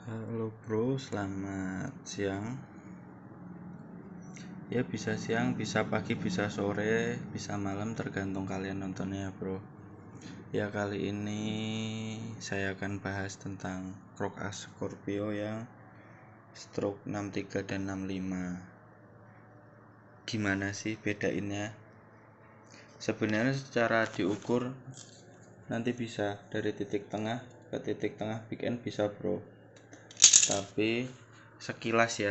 Halo bro, selamat siang. Ya bisa siang, bisa pagi, bisa sore, bisa malam, tergantung kalian nontonnya bro. Ya kali ini saya akan bahas tentang Rock A Scorpio yang stroke 63 dan 65. Gimana sih bedainnya? Sebenarnya secara diukur nanti bisa dari titik tengah ke titik tengah big end bisa bro. Tapi sekilas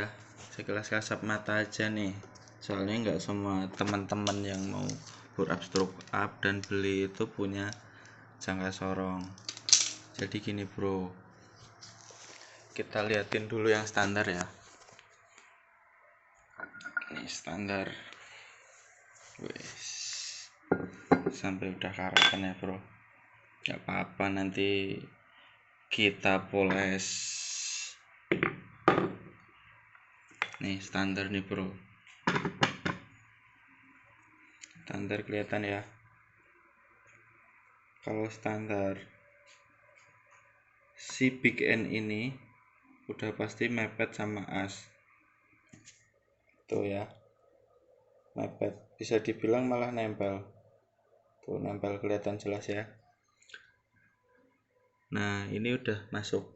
kasat mata aja nih, soalnya nggak semua teman-teman yang mau up stroke up dan beli itu punya jangka sorong. Jadi gini bro, kita liatin dulu yang standar ya. Ini standar, wes sampai udah karatan ya bro, nggak apa-apa, nanti kita poles. Nih standar nih bro, standar kelihatan ya. Kalau standar si big N ini udah pasti mepet sama as tuh ya, mepet, bisa dibilang malah nempel tuh, nempel kelihatan jelas ya. Nah ini udah masuk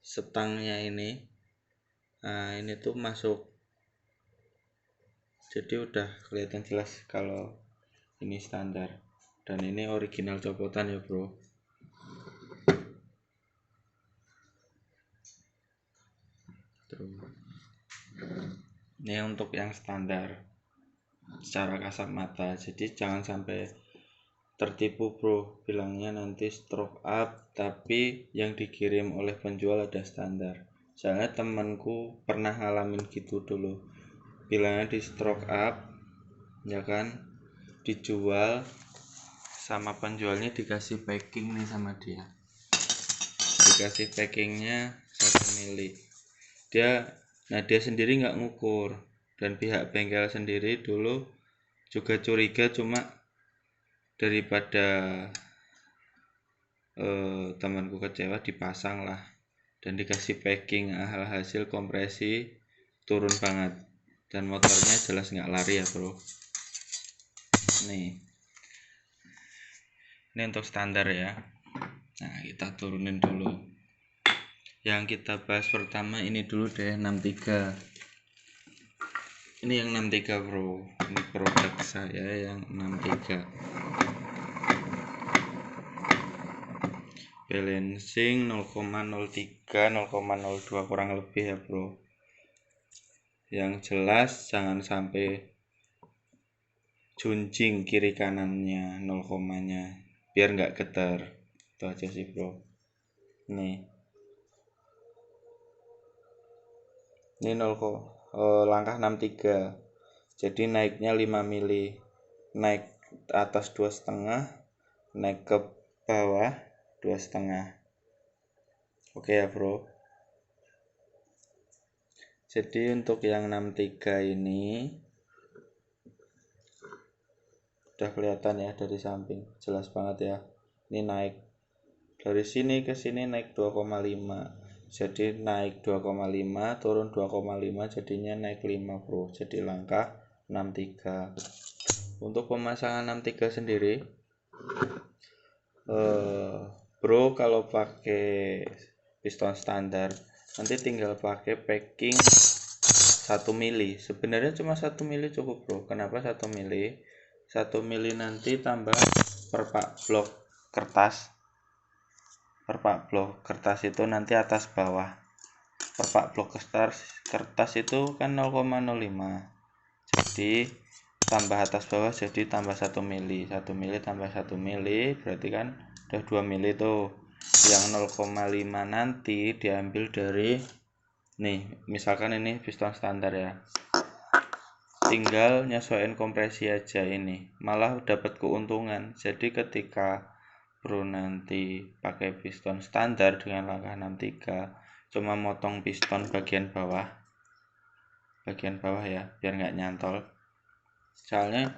setangnya ini, nah ini tuh masuk, jadi udah kelihatan jelas kalau ini standar dan ini original copotan ya bro. Ini untuk yang standar secara kasat mata, jadi jangan sampai tertipu bro, bilangnya nanti stroke up tapi yang dikirim oleh penjual ada standar. Soalnya temanku pernah ngalamin gitu dulu, bilangnya di stroke up ya kan, dijual sama penjualnya dikasih packing nih sama dia, dikasih packingnya 1 mili. Dia sendiri nggak ngukur, dan pihak bengkel sendiri dulu juga curiga, cuma daripada temanku kecewa dipasang lah dan dikasih packing, hasil kompresi turun banget dan motornya jelas nggak lari ya bro. Ini untuk standar ya. Nah kita turunin dulu. Yang kita bahas pertama ini dulu deh, 63. Ini yang 63 bro, ini produk saya yang 63. Balancing 0,03 0,02 kurang lebih ya bro. Yang jelas jangan sampai junjing kiri kanannya 0, biar nggak getar. Itu aja sih bro. Ini 0, langkah 63, jadi naiknya 5 mili, naik atas 2,5, naik ke bawah 2,5. Oke ya bro. Jadi untuk yang 63 ini udah kelihatan ya dari samping, jelas banget ya. Ini naik dari sini ke sini naik 2,5, jadi naik 2,5 turun 2,5, jadinya naik 5 bro, jadi langkah 63. Untuk pemasangan 63 sendiri bro, kalau pakai piston standar nanti tinggal pakai packing 1 mili. Sebenarnya cuma 1 mili cukup bro. Kenapa 1 mili? 1 mili nanti tambah perpak blok kertas. Perpak blok kertas itu nanti atas bawah. Perpak blok kertas itu kan 0,05. Jadi tambah atas bawah, jadi tambah 1 mili. 1 mili tambah 1 mili berarti kan udah 2 mili tuh. Yang 0,5 nanti diambil dari nih, misalkan ini piston standar ya, tinggal nyesuaiin kompresi aja, ini malah dapat keuntungan. Jadi ketika bro nanti pakai piston standar dengan langkah 63, cuma motong piston bagian bawah ya, biar nggak nyantol. Soalnya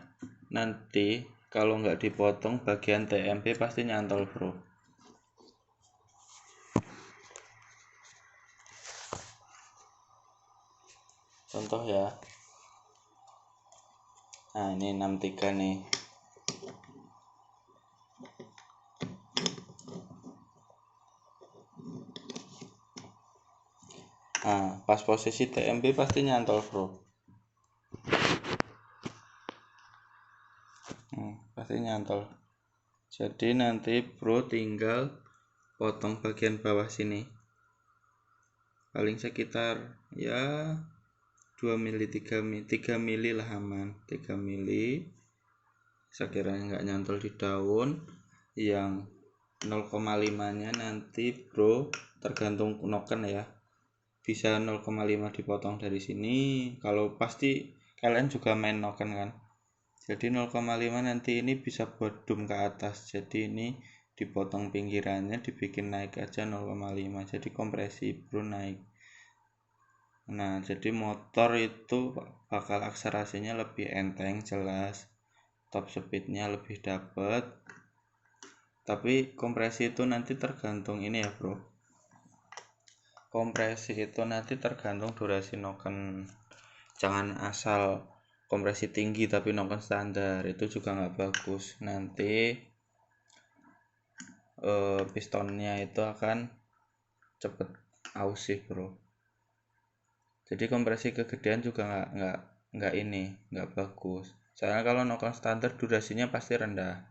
nanti kalau nggak dipotong bagian TMP pasti nyantol bro. contoh ya. Nah ini 63 nih. Nah pas posisi TMB pasti nyantol bro. Pasti nyantol. Jadi nanti bro tinggal potong bagian bawah sini, paling sekitar ya 2 mili 3 mili lah aman. 3 mili sekiranya nggak nyantol di daun. Yang 0,5 nya nanti bro tergantung noken ya, bisa 0,5 dipotong dari sini. Kalau pasti kalian juga main noken kan, jadi 0,5 nanti ini bisa buat dum ke atas. Jadi ini dipotong pinggirannya, dibikin naik aja 0,5, jadi kompresi bro naik. Nah jadi motor itu bakal akselerasinya lebih enteng, jelas, top speednya lebih dapet. Tapi kompresi itu nanti tergantung ini ya bro, kompresi itu nanti tergantung durasi noken. Jangan asal kompresi tinggi tapi noken standar, itu juga nggak bagus. Nanti pistonnya itu akan cepet aus sih bro. Jadi kompresi kegedean juga nggak bagus. Soalnya kalau noken standar durasinya pasti rendah.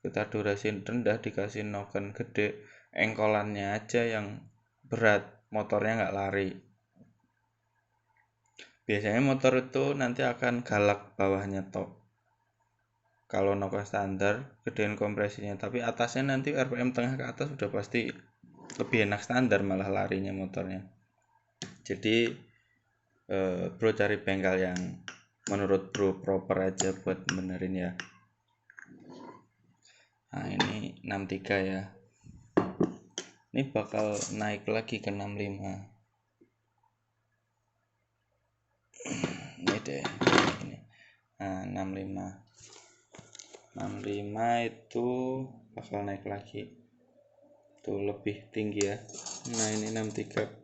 Kita durasi rendah dikasih noken gede, engkolannya aja yang berat, motornya nggak lari. Biasanya motor itu nanti akan galak bawahnya tok kalau noken standar, gedein kompresinya. Tapi atasnya nanti RPM tengah ke atas udah pasti lebih enak standar malah larinya motornya. Jadi bro cari bengkel yang menurut bro proper aja buat benerin ya. Nah ini 63 ya, ini bakal naik lagi ke 65. Ini deh ini. Nah 65 itu bakal naik lagi tuh, lebih tinggi ya. Nah ini 63.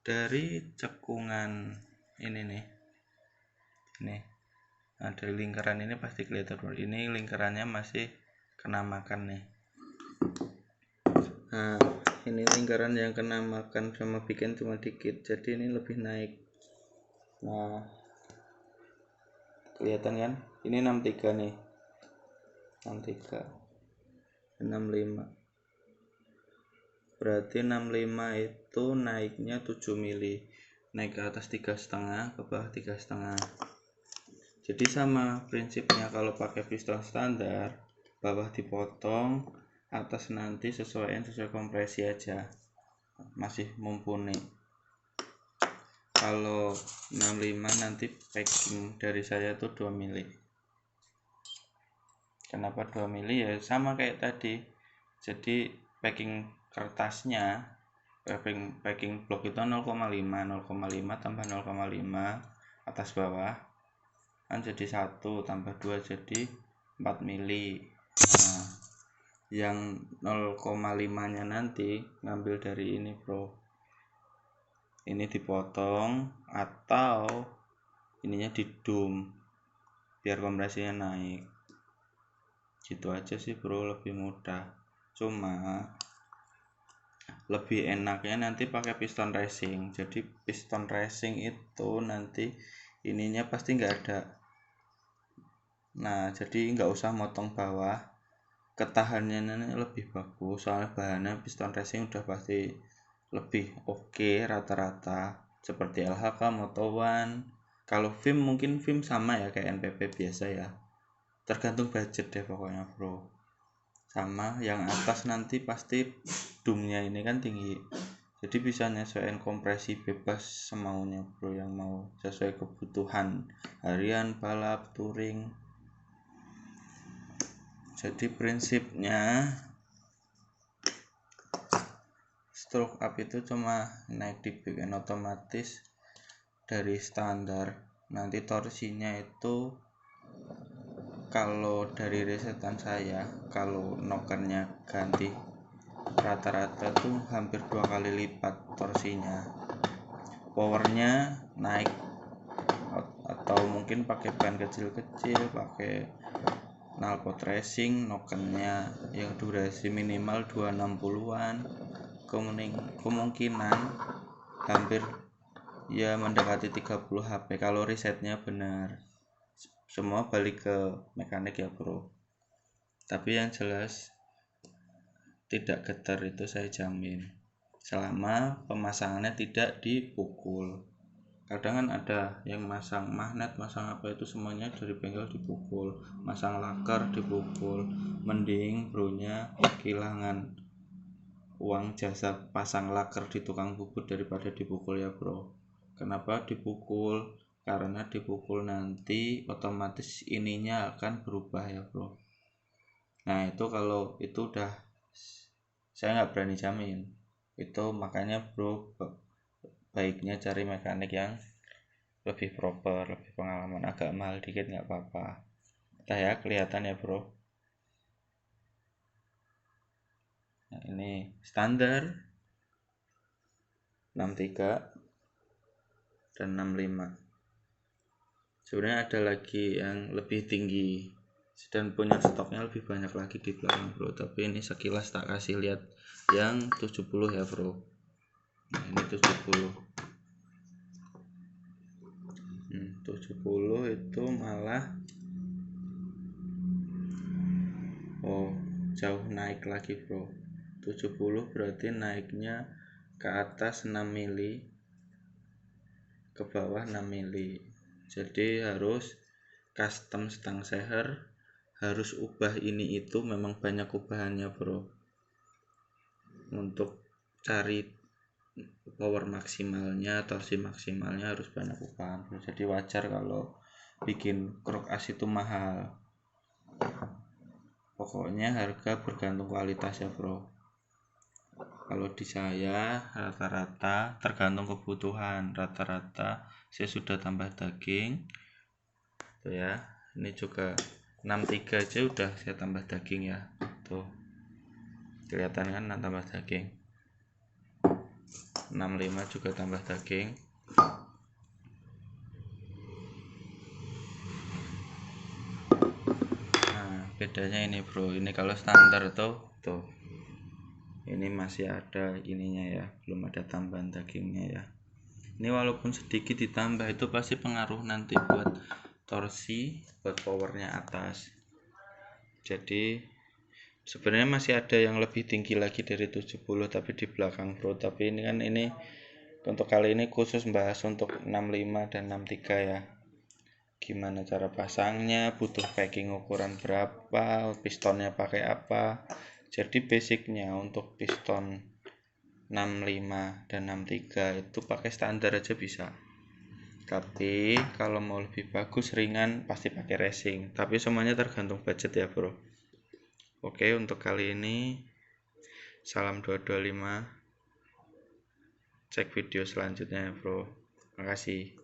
Dari cekungan ini nih, nah dari lingkaran ini pasti kelihatan. Ini lingkarannya masih kena makan nih. Nah ini lingkaran yang kena makan sama bikin cuma dikit, jadi ini lebih naik. Nah kelihatan kan, ini 63 nih, 63 65, berarti 65 itu naiknya 7 mili, naik ke atas 3,5, ke bawah 3,5. jadi sama prinsipnya kalau pakai piston standar, bawah dipotong, atas nanti sesuai kompresi aja, masih mumpuni. Kalau 65 nanti packing dari saya tuh 2 mili. Kenapa 2 mili ya, sama kayak tadi. Jadi packing kertasnya, packing blok itu 0,5 tambah 0,5 atas bawah kan jadi 1, tambah 2 jadi 4 mili. Nah yang 0,5 nya nanti ngambil dari ini bro, ini dipotong atau ininya didum biar kompresinya naik. Gitu aja sih bro, lebih mudah. Cuma lebih enaknya nanti pakai piston racing. Jadi piston racing itu nanti ininya pasti nggak ada. Nah jadi nggak usah motong bawah, ketahanannya lebih bagus. Soalnya bahannya piston racing udah pasti lebih oke rata-rata, seperti LHK, Moto1. Kalau VIM mungkin VIM sama ya kayak NPP biasa ya, tergantung budget deh pokoknya bro. Sama yang atas nanti pasti dumnya ini kan tinggi, jadi bisa nyesuaiin kompresi bebas semaunya bro, yang mau sesuai kebutuhan harian, balap, touring. Jadi prinsipnya stroke up itu cuma naik dibikin otomatis dari standar. Nanti torsinya itu kalau dari risetan saya, kalau nokennya ganti rata-rata tuh hampir 2 kali lipat torsinya. Powernya naik, atau mungkin pakai ban kecil-kecil, pakai knalpot racing, nokennya yang durasi minimal 260-an, kemungkinan hampir ya mendekati 30 HP kalau risetnya benar. Semua balik ke mekanik ya bro, tapi yang jelas tidak getar, itu saya jamin, selama pemasangannya tidak dipukul. Kadang kan ada yang masang magnet, masang apa itu semuanya dari bengkel dipukul, masang laker dipukul. Mending bronya kehilangan uang jasa pasang laker di tukang bubut daripada dipukul ya bro. Kenapa dipukul? Karena dipukul nanti otomatis ininya akan berubah ya bro. Nah itu kalau itu udah saya nggak berani jamin itu, makanya bro baiknya cari mekanik yang lebih proper, lebih pengalaman. Agak mahal dikit nggak apa-apa. Nah ya kelihatan ya bro. Nah ini standar 63 dan 65. Sebenarnya ada lagi yang lebih tinggi dan punya stoknya lebih banyak lagi di belakang bro, tapi ini sekilas tak kasih lihat yang 70 ya bro. Nah ini 70 itu malah jauh naik lagi bro. 70 berarti naiknya ke atas 6 mili, ke bawah 6 mili. Jadi harus custom stang seher, harus ubah ini itu, memang banyak ubahannya bro, untuk cari power maksimalnya, torsi maksimalnya harus banyak ubahan bro. Jadi wajar kalau bikin krok as itu mahal. Pokoknya harga bergantung kualitas ya bro. Kalau di saya rata-rata tergantung kebutuhan, rata-rata saya sudah tambah daging tuh ya. Ini juga 63 aja udah saya tambah daging ya, tuh kelihatan kan tambah daging. 65 juga tambah daging. Nah bedanya ini bro, ini kalau standar tuh ini masih ada ininya ya, belum ada tambahan dagingnya ya. Ini walaupun sedikit ditambah itu pasti pengaruh nanti buat torsi, buat powernya atas. Jadi sebenarnya masih ada yang lebih tinggi lagi dari 70 tapi di belakang bro. Tapi ini kan ini untuk kali ini khusus bahas untuk 65 dan 63 ya. Gimana cara pasangnya, butuh packing ukuran berapa, pistonnya pakai apa. Jadi basicnya untuk piston 65 dan 63 itu pakai standar aja bisa. Tapi kalau mau lebih bagus ringan pasti pakai racing. Tapi semuanya tergantung budget ya bro. Oke, untuk kali ini salam 225. Cek video selanjutnya ya bro. Makasih.